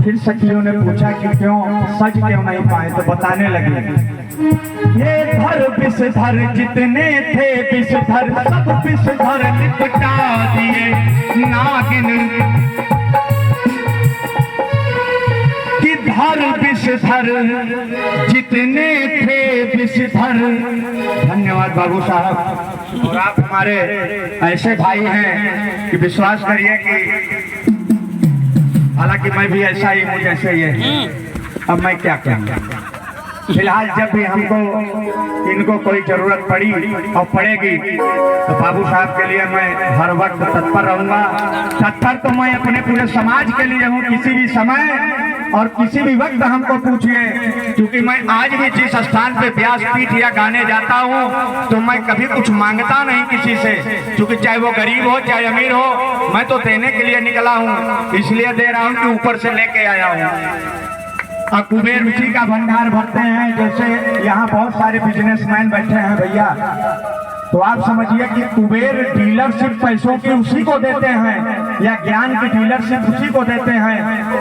फिर सखियों ने पूछा कि क्यों सज क्यों नहीं पाए, तो बताने लगे, ये धर विषधर जितने थे विषधर सब विषधर निपटा दिए नागिन कि धर विषधर जितने थे विषधर। धन्यवाद बाबू साहब। और आप हमारे ऐसे भाई हैं कि विश्वास करिए कि हालांकि मैं भी ऐसा ही हूँ जैसे ये। अब मैं क्या कहूँ, फिलहाल जब भी हमको इनको कोई जरूरत पड़ी और पड़ेगी तो बाबू साहब के लिए मैं हर वक्त तत्पर रहूंगा। तत्पर तो मैं अपने पूरे समाज के लिए हूँ, किसी भी समय और किसी भी वक्त हमको पूछिए, क्योंकि मैं आज भी जिस स्थान पे व्यासपीठ या गाने जाता हूँ तो मैं कभी कुछ मांगता नहीं किसी से, क्योंकि चाहे वो गरीब हो चाहे अमीर हो, मैं तो देने के लिए निकला हूँ। इसलिए दे रहा हूँ कि ऊपर से लेके आया हूँ। और कुबेर उसी का भंडार भरते हैं। जैसे यहाँ बहुत सारे बिजनेसमैन बैठे हैं भैया, तो आप समझिए कि कुबेर डीलरशिप पैसों की उसी को देते हैं, या ज्ञान की डीलरशिप उसी को देते हैं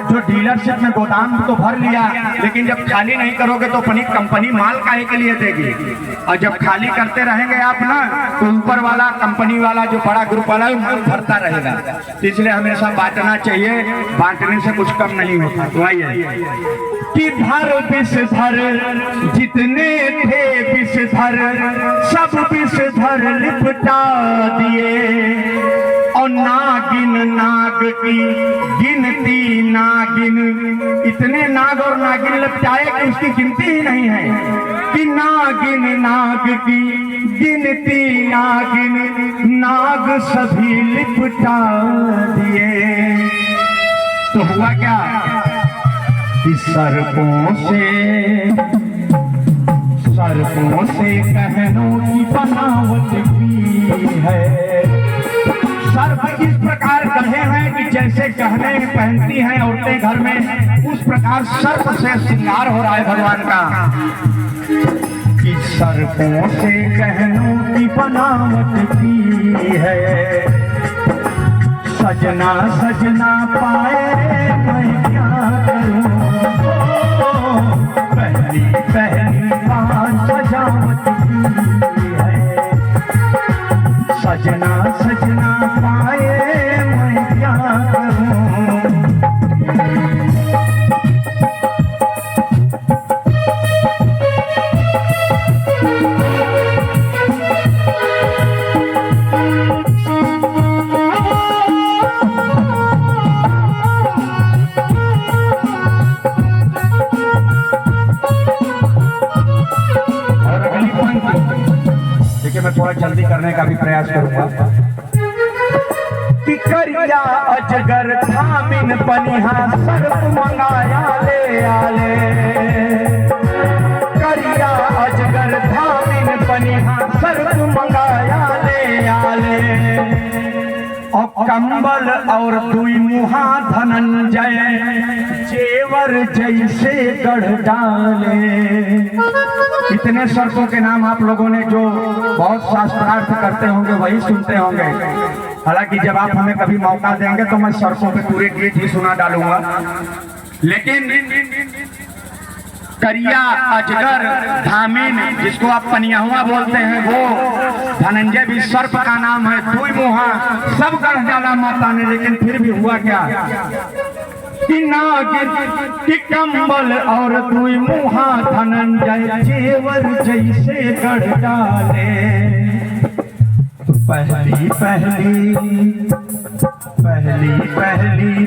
जो डीलरशिप में गोदाम तो भर लिया, लेकिन जब खाली नहीं करोगे तो अपनी कंपनी माल काहे के लिए देगी। और जब खाली करते रहेंगे आप ना, तो ऊपर वाला कंपनी वाला जो बड़ा ग्रुप वाला है माल भरता रहेगा। इसलिए हमेशा बांटना चाहिए, बांटने से कुछ कम नहीं होता। तो आइए कि धर विषधर जितने थे विषधर सब विषधर लिपटा दिए, और नागिन नाग की गिनती नागिन, इतने नाग और नागिन लिपटाए कि उसकी गिनती ही नहीं है। कि नागिन नाग की गिनती नागिन, नाग सभी लिपटा दिए। तो हुआ क्या कि सर्पों से कहनों की बनावट की है। सर्प इस प्रकार गढ़े हैं कि जैसे गहने पहनती हैं औरतें घर में, उस प्रकार सर्प से श्रृंगार हो रहा है भगवान का। कि सर्पों से कहनों की बनावट की है, सजना सजना पाए मैं क्या करूं, पहली पहली बार सजावट की है, सजना सजना पाए मैं क्या करूं। मैं थोड़ा जल्दी करने का भी प्रयास करूंगा। कि करिया अजगर थामिन पनिहा सर्प मंगाया ले आले, करिया अजगर थामिन पनिहा सर्प मंगाया ले आले, और कंबल और दुई मुहा धनंजय जेवर जैसे गढ़ डाले। इतने सर्पों के नाम आप लोगों ने जो बहुत शास्त्रार्थ करते होंगे वही सुनते होंगे। हालांकि जब आप हमें कभी मौका देंगे तो मैं सर्पों पे पूरे गीत ही सुना डालूंगा। लेकिन करिया अजगर धामिन, जिसको आप पनियाहुआ बोलते हैं, वो धनंजय भी सर्प का नाम है। दुई मुहा सब गढ़ डाला माता ने, लेकिन फिर भी हुआ क्या कि नागिन की कंबल और दुई मुहा धनंजय जेवर जैसे गढ़ डाले। तो पहली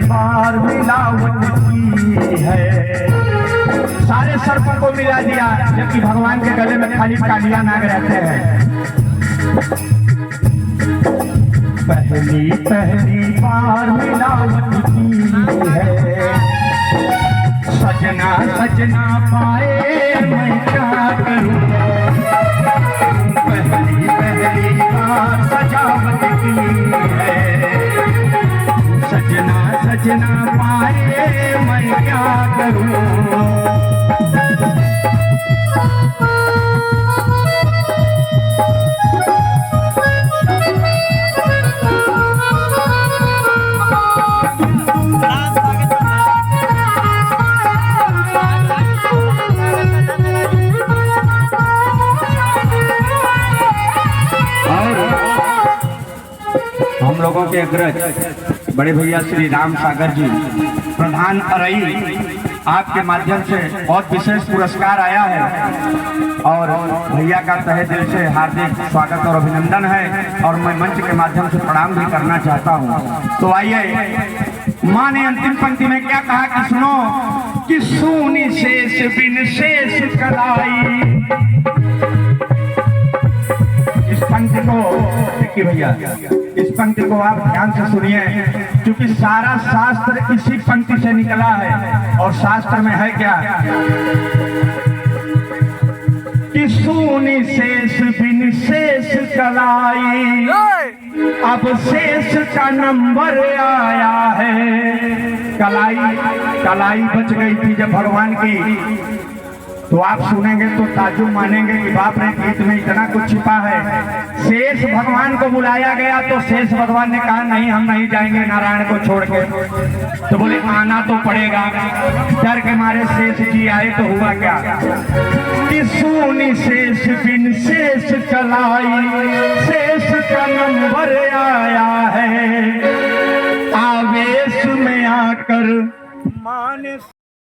बार मिलावट की है। सारे सर्पों को मिला दिया, जबकि भगवान के गले में खाली कालिया नाग रहते हैं। पहली बार मिलावट की है, सजना सजना पाए मैं क्या करूं, पहली बच ना पाए मैं क्या करूं। हम लोगों के अग्रज बड़े भैया श्री राम सागर जी प्रधान अरई, आपके माध्यम से बहुत विशेष पुरस्कार आया है और भैया का तहे दिल से हार्दिक स्वागत और अभिनंदन है और मैं मंच के माध्यम से प्रणाम भी करना चाहता हूँ। तो आइए, माँ ने अंतिम पंक्ति में क्या कहा कि सुनो कि सुनी शेष बिन शेष कलाई। इस पंक्ति को देखिए भैया, इस पंक्ति को आप ध्यान से सुनिए, क्योंकि सारा शास्त्र इसी पंक्ति से निकला है। और शास्त्र में है क्या कि सुनी शेष बिन शेष कलाई, अब शेष का नंबर आया है। कलाई बच गई थी जब भगवान की, तो आप सुनेंगे तो ताजुब मानेंगे कि बाप रे, गीत में इतना कुछ छिपा है। शेष भगवान को बुलाया गया तो शेष भगवान ने कहा नहीं, हम नहीं जाएंगे नारायण को छोड़ के। तो बोले आना तो पड़ेगा। डर के मारे शेष जी आए तो हुआ क्या कि सुनी शेष बिन शेष कलाई, शेष का नंबर आया है। आवेश में आकर माने